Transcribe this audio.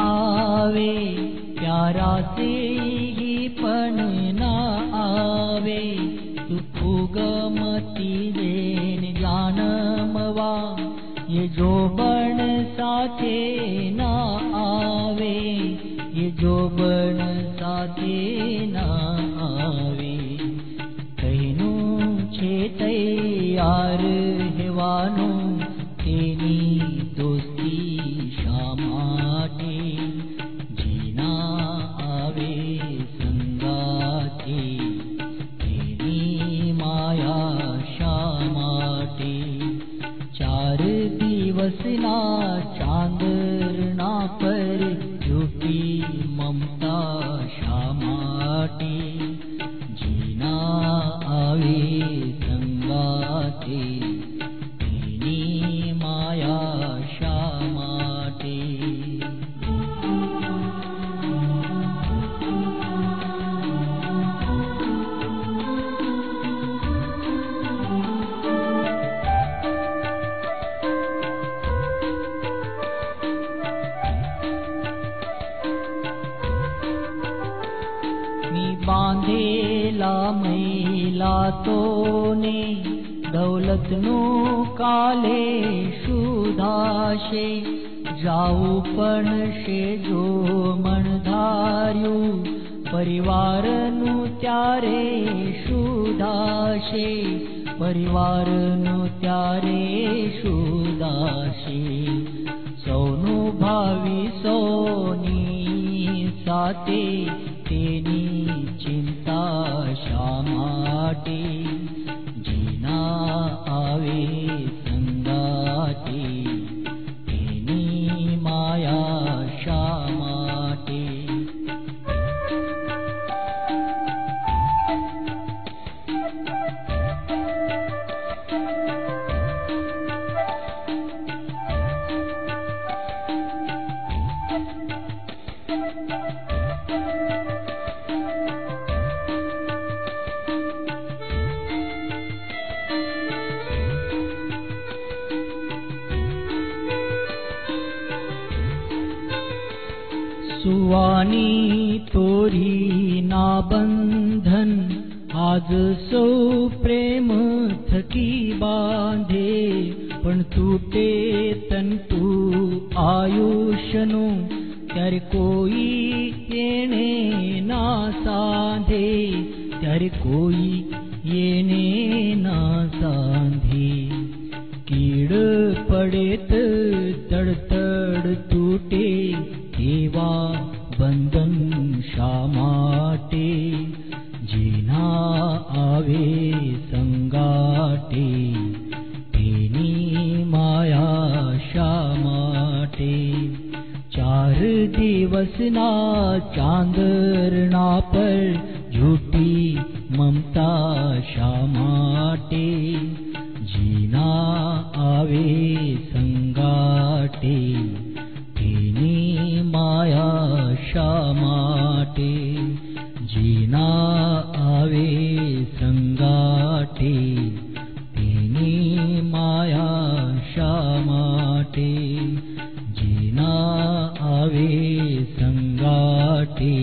आवे प्यारा से ही पण ना आवे सुख गमती देन जानमवा ये जो बन साथे ना आवे ये जो बन साथे ना आवे कहनु छे तैयार हेवानु तेनी दोस्ती शा माटे जीना आवे संगाते तेनी माया शा माटे चार दिवसना चांदरना पर झूठी ममता शा माटे जीना आवे संगाते तेनी माया शा माटे बांधेला मैला तोने दौलतनु काले शुधाशे जाऊ पण शे जो मन धार्यु परिवारनु त्यारे शुधाशे परिवारनु त्यारे शुधाशे सौनु भावी सौनी साते तेनी चिंता शा माटे जीना आवे संगाते तेनी माया शा माटे सुवानी तोरी ना बंधन आज सौ प्रेम थकी बांधे पण तूटे तंतु आयुष्यनु त्यारे कोई येणे ना सांधे त्यारे कोई येणे ना सांधे कीड पडेत तडतड तूटे केवा बंधन शा माटे जीना आवे संगाटे तेनी माया शा माटे चार दिवसना चांदरना पर झूठी ममता शा माटे जीना आवे संगाटे तेनी माया शा माटे जीना आवे संगाटे तेनी माया शा माटे जीना आवे संगाटे